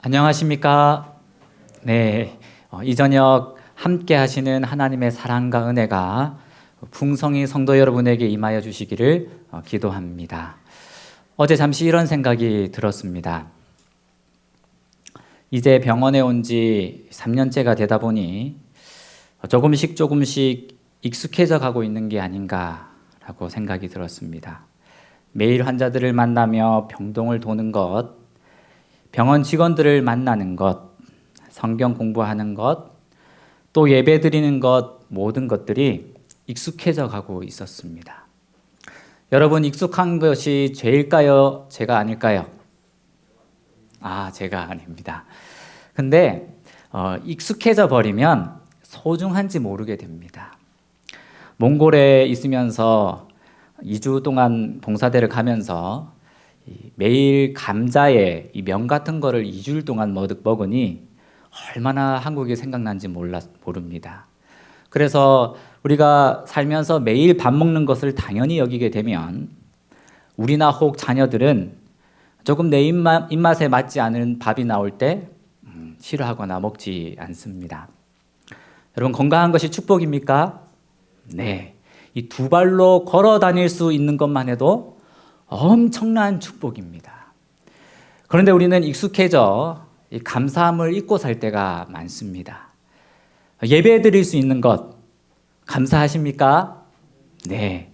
안녕하십니까? 네, 이 저녁 함께 하시는 하나님의 사랑과 은혜가 풍성히 성도 여러분에게 임하여 주시기를 기도합니다. 어제 잠시 이런 생각이 들었습니다. 이제 병원에 온 지 3년째가 되다 보니 조금씩 익숙해져 가고 있는 게 아닌가라고 생각이 들었습니다. 매일 환자들을 만나며 병동을 도는 것, 병원 직원들을 만나는 것, 성경 공부하는 것, 또 예배 드리는 것, 모든 것들이 익숙해져 가고 있었습니다. 여러분, 익숙한 것이 죄일까요? 죄가 아닐까요? 제가 아닙니다. 근데 익숙해져 버리면 소중한지 모르게 됩니다. 몽골에 있으면서 2주 동안 봉사대를 가면서 매일 감자에 이 면 같은 거를 2주일 동안 먹으니 얼마나 한국이 생각난지 모릅니다. 그래서 우리가 살면서 매일 밥 먹는 것을 당연히 여기게 되면 우리나 혹 자녀들은 조금 내 입맛에 맞지 않은 밥이 나올 때 싫어하거나 먹지 않습니다. 여러분, 건강한 것이 축복입니까? 네. 이 두 발로 걸어 다닐 수 있는 것만 해도 엄청난 축복입니다. 그런데 우리는 익숙해져 이 감사함을 잊고 살 때가 많습니다. 예배 드릴 수 있는 것 감사하십니까? 네.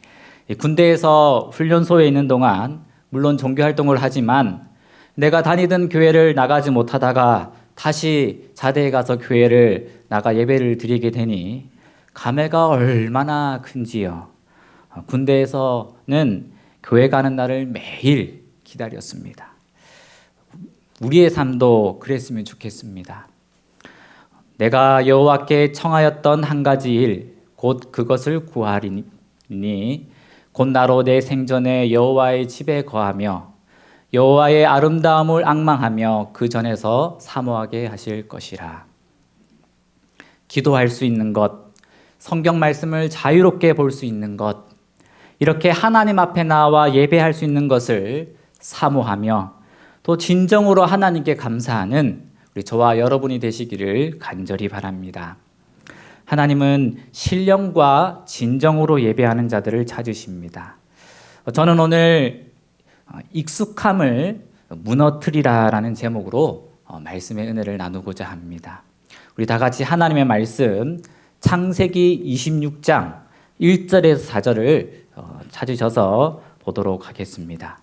군대에서 훈련소에 있는 동안 물론 종교 활동을 하지만 내가 다니던 교회를 나가지 못하다가 다시 자대에 가서 교회를 나가 예배를 드리게 되니 감회가 얼마나 큰지요. 군대에서는 교회 가는 날을 매일 기다렸습니다. 우리의 삶도 그랬으면 좋겠습니다. 내가 여호와께 청하였던 한 가지 일, 곧 그것을 구하리니 곧 나로 내 생전에 여호와의 집에 거하며 여호와의 아름다움을 앙망하며 그 전에서 사모하게 하실 것이라. 기도할 수 있는 것, 성경 말씀을 자유롭게 볼 수 있는 것, 이렇게 하나님 앞에 나와 예배할 수 있는 것을 사모하며 또 진정으로 하나님께 감사하는 우리 저와 여러분이 되시기를 간절히 바랍니다. 하나님은 신령과 진정으로 예배하는 자들을 찾으십니다. 저는 오늘 익숙함을 무너뜨리라라는 제목으로 말씀의 은혜를 나누고자 합니다. 우리 다 같이 하나님의 말씀 창세기 26장 1절에서 4절을 찾으셔서 보도록 하겠습니다.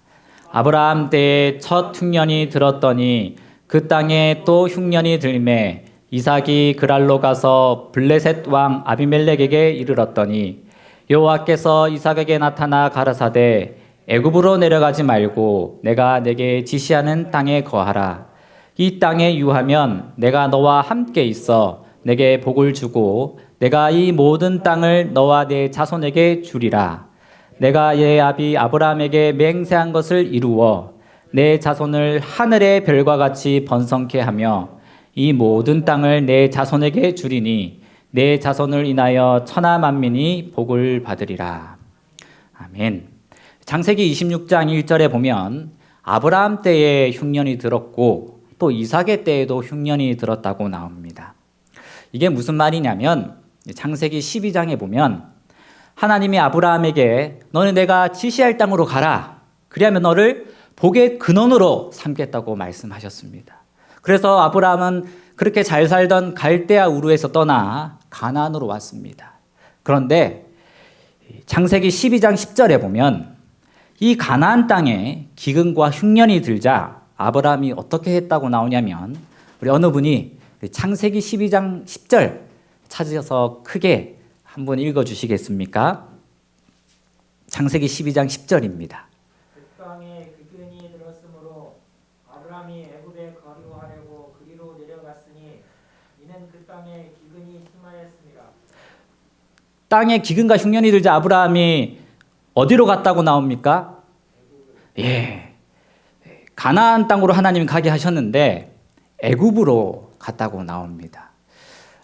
아브라함 때에 첫 흉년이 들었더니 그 땅에 또 흉년이 들매 이삭이 그랄로 가서 블레셋 왕 아비멜렉에게 이르렀더니 여호와께서 이삭에게 나타나 가라사대 애굽으로 내려가지 말고 내가 내게 지시하는 땅에 거하라. 이 땅에 유하면 내가 너와 함께 있어 내게 복을 주고 내가 이 모든 땅을 너와 내 자손에게 주리라. 내가 내 아비 아브라함에게 맹세한 것을 이루어 내 자손을 하늘의 별과 같이 번성케 하며 이 모든 땅을 내 자손에게 주리니 내 자손을 인하여 천하 만민이 복을 받으리라. 아멘. 창세기 26장 1절에 보면 아브라함 때에 흉년이 들었고 또 이삭의 때에도 흉년이 들었다고 나옵니다. 이게 무슨 말이냐면 창세기 12장에 보면 하나님이 아브라함에게 너는 내가 지시할 땅으로 가라. 그리하면 너를 복의 근원으로 삼겠다고 말씀하셨습니다. 그래서 아브라함은 그렇게 잘 살던 갈대아 우르에서 떠나 가나안으로 왔습니다. 그런데 창세기 12장 10절에 보면 이 가나안 땅에 기근과 흉년이 들자 아브라함이 어떻게 했다고 나오냐면 우리 어느 분이 창세기 12장 10절 찾으셔서 크게 한번 읽어주시겠습니까? 창세기 12장 10절입니다. 그 땅에 기근이 들었으므로 아브라함이 애굽에 거류하려고 그리로 내려갔으니 이는 그 땅에 기근이 심하였습니다. 땅에 기근과 흉년이 들자 아브라함이 어디로 갔다고 나옵니까? 예, 가나안 땅으로 하나님이 가게 하셨는데 애굽으로 갔다고 나옵니다.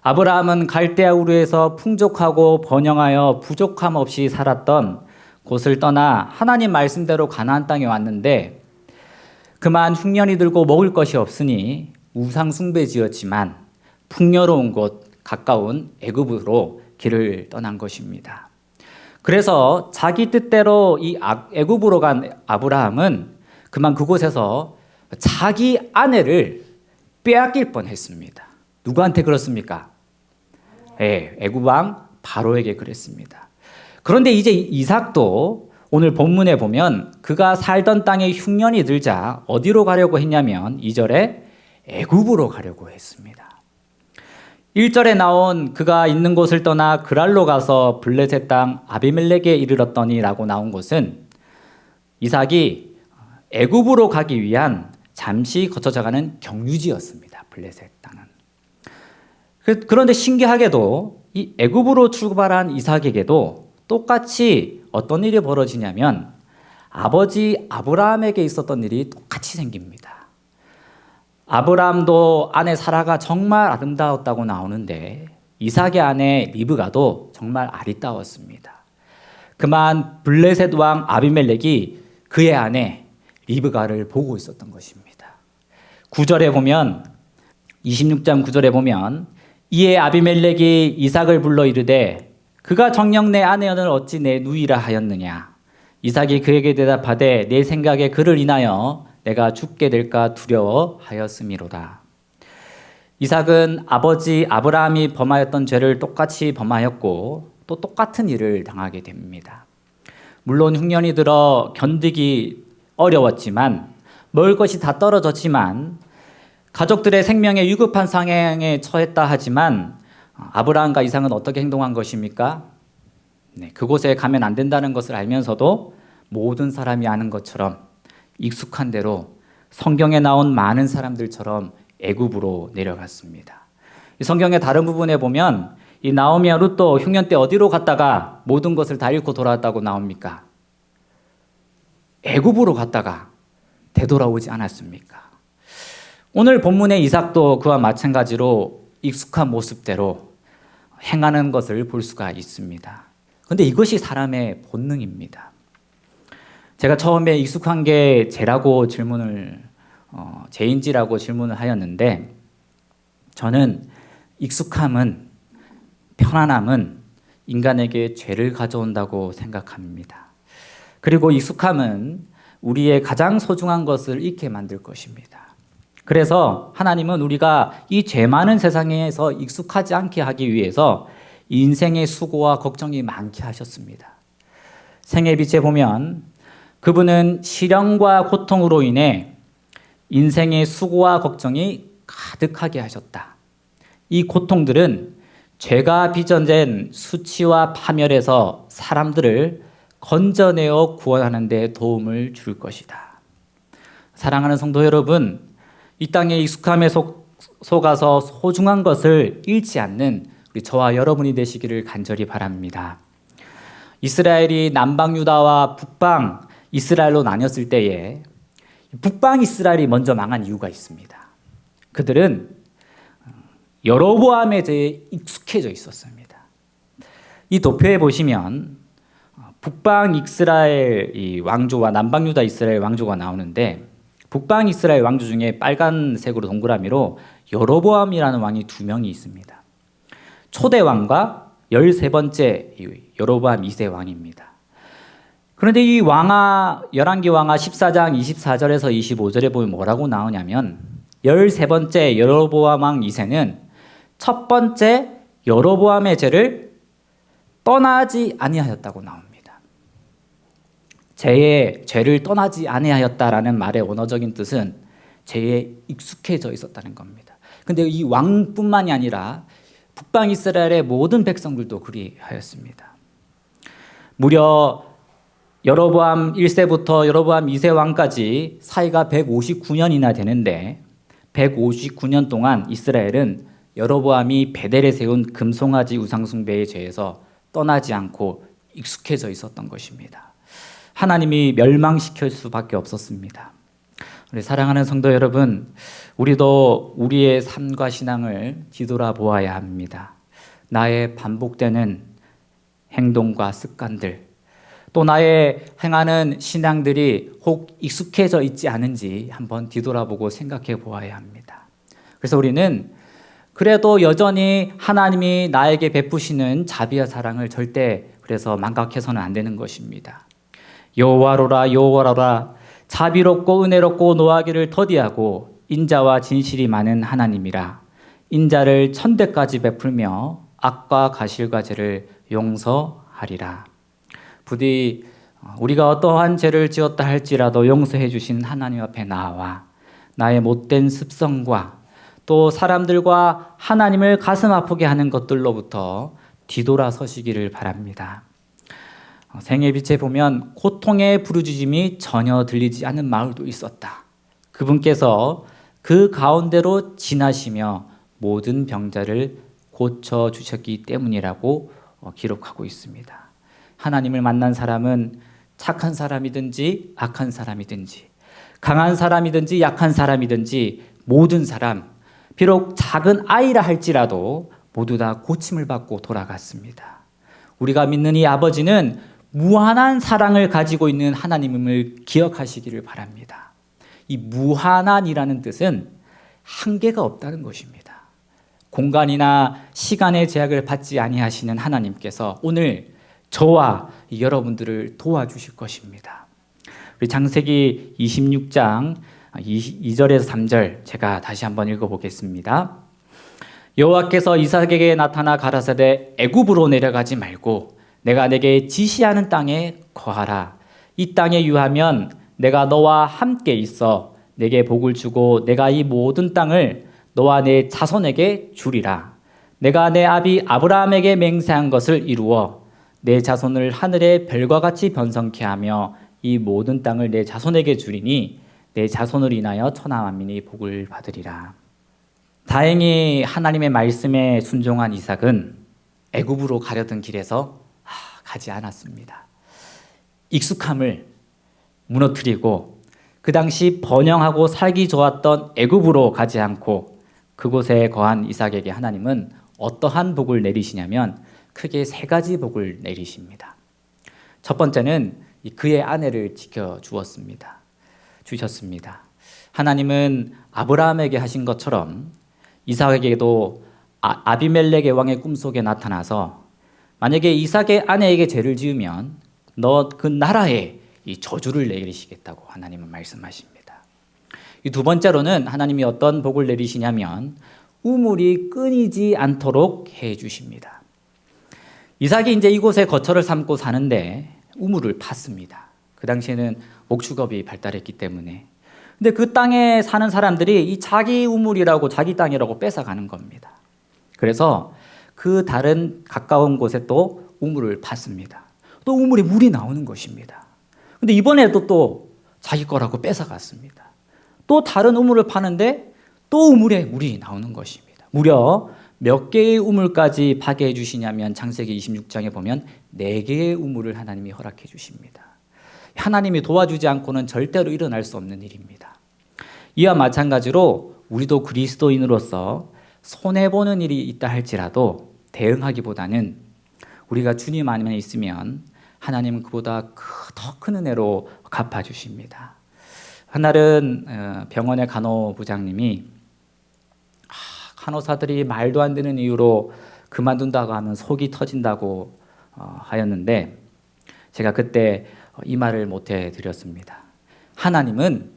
아브라함은 갈대아 우르에서 풍족하고 번영하여 부족함 없이 살았던 곳을 떠나 하나님 말씀대로 가나안 땅에 왔는데 그만 흉년이 들고 먹을 것이 없으니 우상 숭배지였지만 풍요로운 곳 가까운 애굽으로 길을 떠난 것입니다. 그래서 자기 뜻대로 이 애굽으로 간 아브라함은 그만 그곳에서 자기 아내를 빼앗길 뻔했습니다. 누구한테 그렇습니까? 애굽 왕 바로에게 그랬습니다. 그런데 이제 이삭도 오늘 본문에 보면 그가 살던 땅에 흉년이 들자 어디로 가려고 했냐면 2절에 애굽으로 가려고 했습니다. 1절에 나온 그가 있는 곳을 떠나 그랄로 가서 블레셋 땅 아비멜렉에 이르렀더니 라고 나온 곳은 이삭이 애굽으로 가기 위한 잠시 거쳐져가는 경유지였습니다. 블레셋 땅은. 그런데 신기하게도 이 애굽으로 출발한 이삭에게도 똑같이 어떤 일이 벌어지냐면 아버지 아브라함에게 있었던 일이 똑같이 생깁니다. 아브라함도 아내 사라가 정말 아름다웠다고 나오는데 이삭의 아내 리브가도 정말 아리따웠습니다. 그만 블레셋 왕 아비멜렉이 그의 아내 리브가를 보고 있었던 것입니다. 9절에 보면 26장 9절에 보면 이에 아비멜렉이 이삭을 불러 이르되 그가 정녕 내 아내언을 어찌 내 누이라 하였느냐. 이삭이 그에게 대답하되 내 생각에 그를 인하여 내가 죽게 될까 두려워하였음이로다. 이삭은 아버지 아브라함이 범하였던 죄를 똑같이 범하였고 또 똑같은 일을 당하게 됩니다. 물론 흉년이 들어 견디기 어려웠지만 먹을 것이 다 떨어졌지만 가족들의 생명에 위급한 상황에 처했다 하지만 아브라함과 이삭은 어떻게 행동한 것입니까? 그곳에 가면 안 된다는 것을 알면서도 모든 사람이 아는 것처럼 익숙한 대로 성경에 나온 많은 사람들처럼 애굽으로 내려갔습니다. 이 성경의 다른 부분에 보면 이 나오미와 룻도 흉년 때 어디로 갔다가 모든 것을 다 잃고 돌아왔다고 나옵니까? 애굽으로 갔다가 되돌아오지 않았습니까? 오늘 본문의 이삭도 그와 마찬가지로 익숙한 모습대로 행하는 것을 볼 수가 있습니다. 그런데 이것이 사람의 본능입니다. 제가 처음에 익숙한 게 죄라고 죄인지라고 질문을 하였는데 저는 익숙함은 편안함은 인간에게 죄를 가져온다고 생각합니다. 그리고 익숙함은 우리의 가장 소중한 것을 잃게 만들 것입니다. 그래서 하나님은 우리가 이 죄 많은 세상에서 익숙하지 않게 하기 위해서 인생의 수고와 걱정이 많게 하셨습니다. 생애 빛에 보면 그분은 시련과 고통으로 인해 인생의 수고와 걱정이 가득하게 하셨다. 이 고통들은 죄가 빚어낸 수치와 파멸에서 사람들을 건져내어 구원하는 데 도움을 줄 것이다. 사랑하는 성도 여러분, 이 땅의 익숙함에 속아서 소중한 것을 잃지 않는 우리 저와 여러분이 되시기를 간절히 바랍니다. 이스라엘이 남방 유다와 북방 이스라엘로 나뉘었을 때에 북방 이스라엘이 먼저 망한 이유가 있습니다. 그들은 여로보암의 죄에 익숙해져 있었습니다. 이 도표에 보시면 북방 이스라엘 이 왕조와 남방 유다 이스라엘 왕조가 나오는데 북방 이스라엘 왕조 중에 빨간색으로 동그라미로 여로보암이라는 왕이 2명이 있습니다. 초대 왕과 13번째 여로보암 2세 왕입니다. 그런데 이 열왕기 왕하 14장 24절에서 25절에 보면 뭐라고 나오냐면 13번째 여로보암 왕 2세는 첫 번째 여로보암의 죄를 떠나지 아니하였다고 나옵니다. 죄를 떠나지 아니하였다라는 말의 원어적인 뜻은 죄에 익숙해져 있었다는 겁니다. 근데 이 왕뿐만이 아니라 북방 이스라엘의 모든 백성들도 그리하였습니다. 무려 여로보암 1세부터 여로보암 2세 왕까지 사이가 159년이나 되는데 159년 동안 이스라엘은 여로보암이 베델에 세운 금송아지 우상숭배의 죄에서 떠나지 않고 익숙해져 있었던 것입니다. 하나님이 멸망시킬 수밖에 없었습니다. 우리 사랑하는 성도 여러분, 우리도 우리의 삶과 신앙을 뒤돌아보아야 합니다. 나의 반복되는 행동과 습관들, 또 나의 행하는 신앙들이 혹 익숙해져 있지 않은지 한번 뒤돌아보고 생각해 보아야 합니다. 그래서 우리는 그래도 여전히 하나님이 나에게 베푸시는 자비와 사랑을 절대 그래서 망각해서는 안 되는 것입니다. 여호와로라 여호와로라 자비롭고 은혜롭고 노하기를 더디하고 인자와 진실이 많은 하나님이라. 인자를 천대까지 베풀며 악과 가실과 죄를 용서하리라. 부디 우리가 어떠한 죄를 지었다 할지라도 용서해 주신 하나님 앞에 나와 나의 못된 습성과 또 사람들과 하나님을 가슴 아프게 하는 것들로부터 뒤돌아서시기를 바랍니다. 생의 빛에 보면 고통의 부르짖음이 전혀 들리지 않는 마을도 있었다. 그분께서 그 가운데로 지나시며 모든 병자를 고쳐주셨기 때문이라고 기록하고 있습니다. 하나님을 만난 사람은 착한 사람이든지 악한 사람이든지 강한 사람이든지 약한 사람이든지 모든 사람, 비록 작은 아이라 할지라도 모두 다 고침을 받고 돌아갔습니다. 우리가 믿는 이 아버지는 무한한 사랑을 가지고 있는 하나님임을 기억하시기를 바랍니다. 이 무한한이라는 뜻은 한계가 없다는 것입니다. 공간이나 시간의 제약을 받지 아니하시는 하나님께서 오늘 저와 여러분들을 도와주실 것입니다. 우리 창세기 26장 2절에서 3절 제가 다시 한번 읽어보겠습니다. 여호와께서 이삭에게 나타나 가라사대 애굽으로 내려가지 말고 내가 내게 지시하는 땅에 거하라. 이 땅에 유하면 내가 너와 함께 있어 내게 복을 주고 내가 이 모든 땅을 너와 내 자손에게 주리라. 내가 내 아비 아브라함에게 맹세한 것을 이루어 내 자손을 하늘의 별과 같이 번성케 하며 이 모든 땅을 내 자손에게 주리니 내 자손을 인하여 천하 만민이 복을 받으리라. 다행히 하나님의 말씀에 순종한 이삭은 애굽으로 가려던 길에서 가지 않았습니다. 익숙함을 무너뜨리고 그 당시 번영하고 살기 좋았던 애굽으로 가지 않고 그곳에 거한 이삭에게 하나님은 어떠한 복을 내리시냐면 크게 세 가지 복을 내리십니다. 첫 번째는 그의 아내를 지켜주었습니다. 주셨습니다. 하나님은 아브라함에게 하신 것처럼 이삭에게도 아비멜렉의 왕의 꿈속에 나타나서 만약에 이삭의 아내에게 죄를 지으면 너 그 나라에 이 저주를 내리시겠다고 하나님은 말씀하십니다. 이 두 번째로는 하나님이 어떤 복을 내리시냐면 우물이 끊이지 않도록 해 주십니다. 이삭이 이제 이곳에 거처를 삼고 사는데 우물을 팠습니다. 그 당시에는 목축업이 발달했기 때문에. 근데 그 땅에 사는 사람들이 이 자기 우물이라고 자기 땅이라고 뺏어가는 겁니다. 그래서 그 다른 가까운 곳에 또 우물을 팠습니다. 또 우물에 물이 나오는 것입니다. 근데 이번에도 또 자기 거라고 뺏어갔습니다. 또 다른 우물을 파는데 또 우물에 물이 나오는 것입니다. 무려 몇 개의 우물까지 파게 해주시냐면 창세기 26장에 보면 4개의 우물을 하나님이 허락해 주십니다. 하나님이 도와주지 않고는 절대로 일어날 수 없는 일입니다. 이와 마찬가지로 우리도 그리스도인으로서 손해보는 일이 있다 할지라도 대응하기보다는 우리가 주님 안에 있으면 하나님은 그보다 더 큰 은혜로 갚아주십니다. 한날은 병원의 간호부장님이 간호사들이 말도 안 되는 이유로 그만둔다고 하면 속이 터진다고 하였는데 제가 그때 이 말을 못해 드렸습니다. 하나님은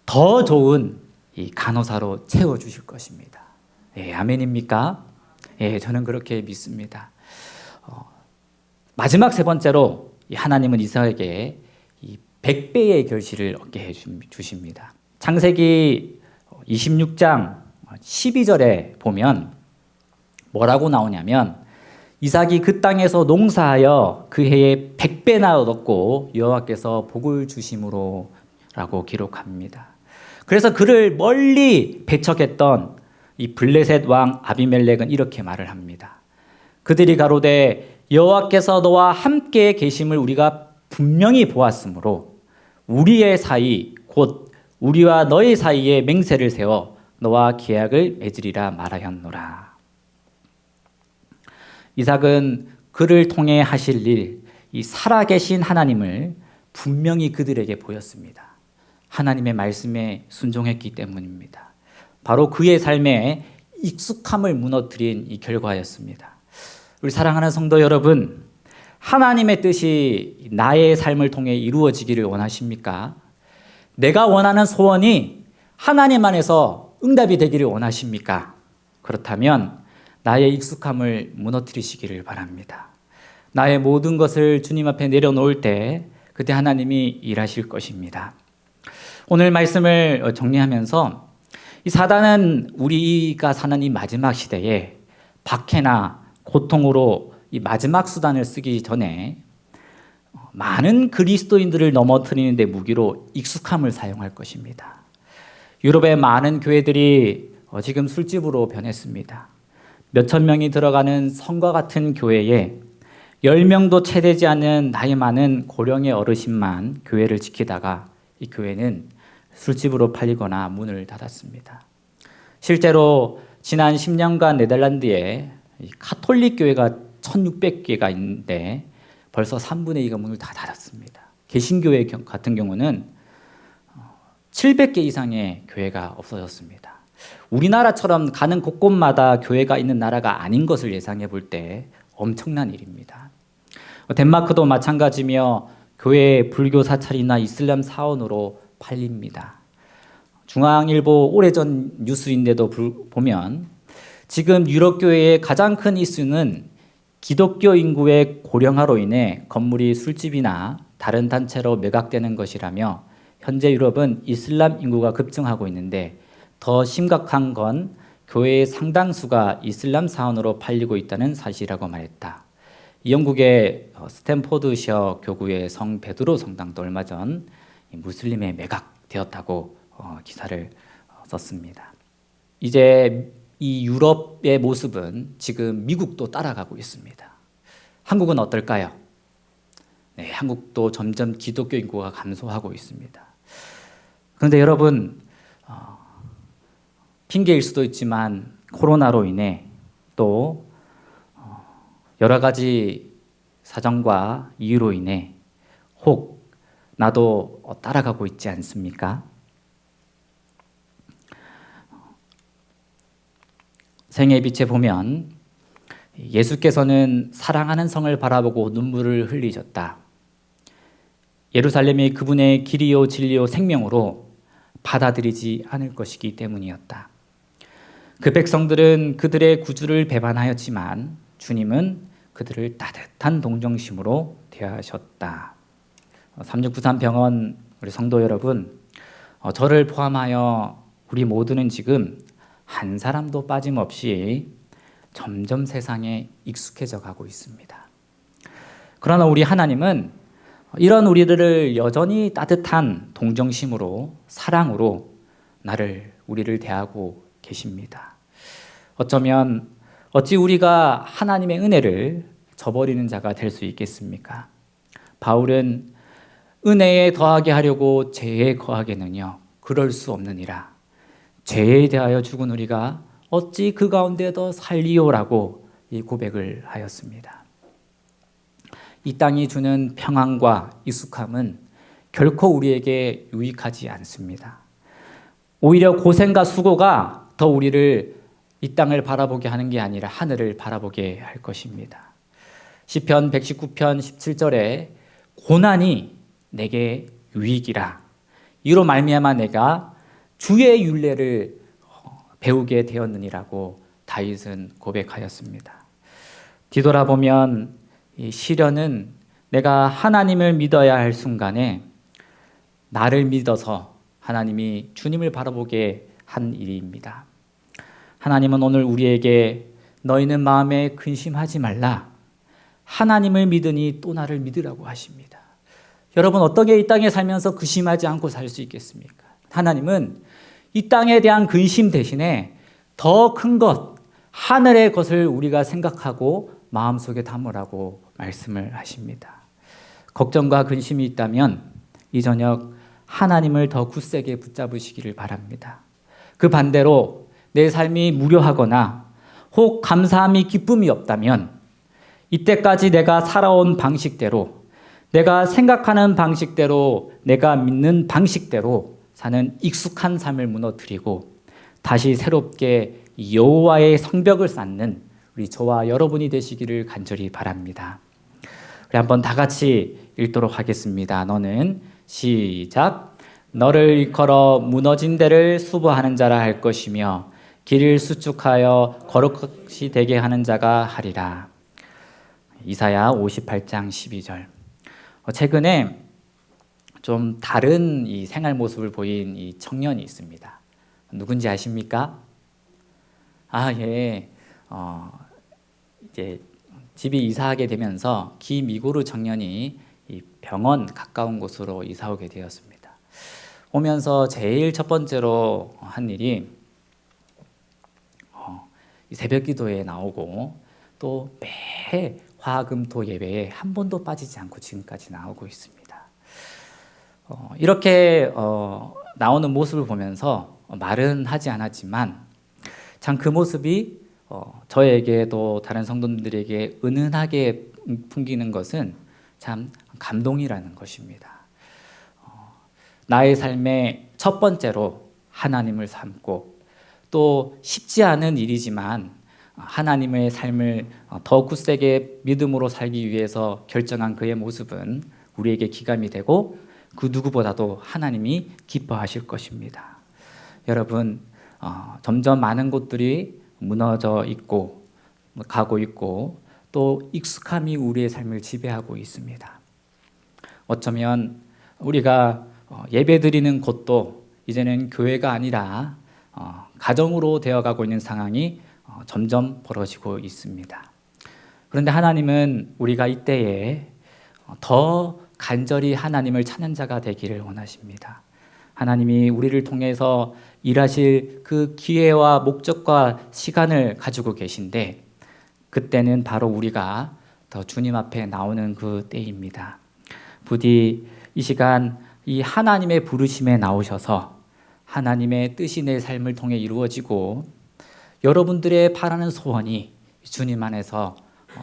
더 좋은 이 간호사로 채워주실 것입니다. 예, 아멘입니까? 예, 저는 그렇게 믿습니다. 마지막 세 번째로 하나님은 이삭에게 이 100배의 결실을 얻게 해 주십니다. 창세기 26장 12절에 보면 뭐라고 나오냐면 이삭이 그 땅에서 농사하여 그 해에 100배나 얻었고 여호와께서 복을 주심으로 라고 기록합니다. 그래서 그를 멀리 배척했던 이 블레셋 왕 아비멜렉은 이렇게 말을 합니다. 그들이 가로되 여호와께서 너와 함께 계심을 우리가 분명히 보았으므로 우리의 사이 곧 우리와 너의 사이에 맹세를 세워 너와 계약을 맺으리라 말하였노라. 이삭은 그를 통해 하실 일, 이 살아계신 하나님을 분명히 그들에게 보였습니다. 하나님의 말씀에 순종했기 때문입니다. 바로 그의 삶에 익숙함을 무너뜨린 이 결과였습니다. 우리 사랑하는 성도 여러분, 하나님의 뜻이 나의 삶을 통해 이루어지기를 원하십니까? 내가 원하는 소원이 하나님 안에서 응답이 되기를 원하십니까? 그렇다면 나의 익숙함을 무너뜨리시기를 바랍니다. 나의 모든 것을 주님 앞에 내려놓을 때 그때 하나님이 일하실 것입니다. 오늘 말씀을 정리하면서 이 사단은 우리가 사는 이 마지막 시대에 박해나 고통으로 이 마지막 수단을 쓰기 전에 많은 그리스도인들을 넘어뜨리는 데 무기로 익숙함을 사용할 것입니다. 유럽의 많은 교회들이 지금 술집으로 변했습니다. 몇천 명이 들어가는 성과 같은 교회에 10명도 채 되지 않는 나이 많은 고령의 어르신만 교회를 지키다가 이 교회는 술집으로 팔리거나 문을 닫았습니다. 실제로 지난 10년간 네덜란드에 카톨릭 교회가 1600개가 있는데 벌써 3분의 2가 문을 다 닫았습니다. 개신교회 같은 경우는 700개 이상의 교회가 없어졌습니다. 우리나라처럼 가는 곳곳마다 교회가 있는 나라가 아닌 것을 예상해 볼 때 엄청난 일입니다. 덴마크도 마찬가지며 교회 불교 사찰이나 이슬람 사원으로 팔립니다. 중앙일보 오래전 뉴스인데도 보면 지금 유럽 교회의 가장 큰 이슈는 기독교 인구의 고령화로 인해 건물이 술집이나 다른 단체로 매각되는 것이라며 현재 유럽은 이슬람 인구가 급증하고 있는데 더 심각한 건 교회의 상당수가 이슬람 사원으로 팔리고 있다는 사실이라고 말했다. 영국의 스탠포드셔 교구의 성 베드로 성당도 얼마 전 무슬림에 매각되었다고 기사를 썼습니다. 이제 이 유럽의 모습은 지금 미국도 따라가고 있습니다. 한국은 어떨까요? 네, 한국도 점점 기독교 인구가 감소하고 있습니다. 그런데 여러분, 핑계일 수도 있지만 코로나로 인해 또 여러 가지 사정과 이유로 인해 혹 나도 따라가고 있지 않습니까? 생애의 빛에 보면 예수께서는 사랑하는 성을 바라보고 눈물을 흘리셨다. 예루살렘이 그분의 길이요 진리요 생명으로 받아들이지 않을 것이기 때문이었다. 그 백성들은 그들의 구주를 배반하였지만 주님은 그들을 따뜻한 동정심으로 대하셨다. 3693 병원 우리 성도 여러분, 저를 포함하여 우리 모두는 지금 한 사람도 빠짐없이 점점 세상에 익숙해져 가고 있습니다. 그러나 우리 하나님은 이런 우리들을 여전히 따뜻한 동정심으로 사랑으로 우리를 대하고 계십니다. 어찌 우리가 하나님의 은혜를 저버리는 자가 될 수 있겠습니까? 바울은 은혜에 더하게 하려고 죄에 거하게는요 그럴 수 없느니라. 죄에 대하여 죽은 우리가 어찌 그 가운데 더 살리오라고 이 고백을 하였습니다. 이 땅이 주는 평안과 익숙함은 결코 우리에게 유익하지 않습니다. 오히려 고생과 수고가 더 우리를 이 땅을 바라보게 하는 게 아니라 하늘을 바라보게 할 것입니다. 시편 119편 17절에 고난이 내게 유익이라. 이로 말미암아 내가 주의 율례를 배우게 되었느니라고 다윗은 고백하였습니다. 뒤돌아보면 이 시련은 내가 하나님을 믿어야 할 순간에 나를 믿어서 하나님이 주님을 바라보게 한 일입니다. 하나님은 오늘 우리에게 너희는 마음에 근심하지 말라. 하나님을 믿으니 또 나를 믿으라고 하십니다. 여러분 어떻게 이 땅에 살면서 근심하지 않고 살 수 있겠습니까? 하나님은 이 땅에 대한 근심 대신에 더 큰 것, 하늘의 것을 우리가 생각하고 마음속에 담으라고 말씀을 하십니다. 걱정과 근심이 있다면 이 저녁 하나님을 더 굳세게 붙잡으시기를 바랍니다. 그 반대로 내 삶이 무료하거나 혹 감사함이 기쁨이 없다면 이때까지 내가 살아온 방식대로, 내가 생각하는 방식대로, 내가 믿는 방식대로 사는 익숙한 삶을 무너뜨리고 다시 새롭게 여호와의 성벽을 쌓는 우리 저와 여러분이 되시기를 간절히 바랍니다. 우리 한번 다 같이 읽도록 하겠습니다. 너는 시작. 너를 일컬어 무너진 데를 수보하는 자라 할 것이며 길을 수축하여 거룩히 되게 하는 자가 하리라. 이사야 58장 12절. 최근에 좀 다른 이 생활 모습을 보인 이 청년이 있습니다. 누군지 아십니까? 예. 이제 집이 이사하게 되면서 기미고르 청년이 이 병원 가까운 곳으로 이사 오게 되었습니다. 오면서 제일 첫 번째로 한 일이 새벽 기도에 나오고 또 매 화금토 예배에 한 번도 빠지지 않고 지금까지 나오고 있습니다. 이렇게 나오는 모습을 보면서 말은 하지 않았지만 참 그 모습이 저에게도 다른 성도님들에게 은은하게 풍기는 것은 참 감동이라는 것입니다. 나의 삶의 첫 번째로 하나님을 삼고 또 쉽지 않은 일이지만 하나님의 삶을 더 굳세게 믿음으로 살기 위해서 결정한 그의 모습은 우리에게 기감이 되고 그 누구보다도 하나님이 기뻐하실 것입니다. 여러분, 점점 많은 곳들이 무너져 있고 가고 있고 또 익숙함이 우리의 삶을 지배하고 있습니다. 어쩌면 우리가 예배드리는 곳도 이제는 교회가 아니라 가정으로 되어가고 있는 상황이 점점 벌어지고 있습니다. 그런데 하나님은 우리가 이때에 더 간절히 하나님을 찾는 자가 되기를 원하십니다. 하나님이 우리를 통해서 일하실 그 기회와 목적과 시간을 가지고 계신데 그때는 바로 우리가 더 주님 앞에 나오는 그 때입니다. 부디 이 시간 이 하나님의 부르심에 나오셔서 하나님의 뜻이 내 삶을 통해 이루어지고 여러분들의 바라는 소원이 주님 안에서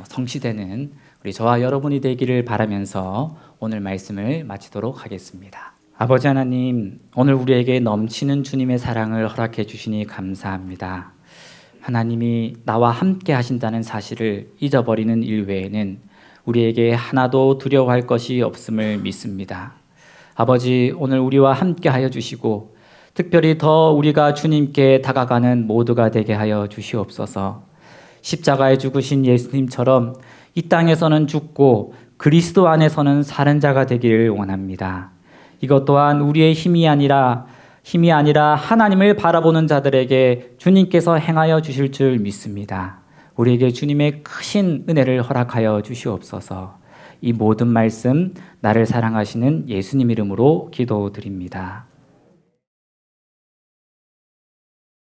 성취되는 우리 저와 여러분이 되기를 바라면서 오늘 말씀을 마치도록 하겠습니다. 아버지 하나님, 오늘 우리에게 넘치는 주님의 사랑을 허락해 주시니 감사합니다. 하나님이 나와 함께 하신다는 사실을 잊어버리는 일 외에는 우리에게 하나도 두려워할 것이 없음을 믿습니다. 아버지, 오늘 우리와 함께 하여 주시고 특별히 더 우리가 주님께 다가가는 모두가 되게 하여 주시옵소서. 십자가에 죽으신 예수님처럼 이 땅에서는 죽고 그리스도 안에서는 사는 자가 되기를 원합니다. 이것 또한 우리의 힘이 아니라 하나님을 바라보는 자들에게 주님께서 행하여 주실 줄 믿습니다. 우리에게 주님의 크신 은혜를 허락하여 주시옵소서. 이 모든 말씀 나를 사랑하시는 예수님 이름으로 기도드립니다.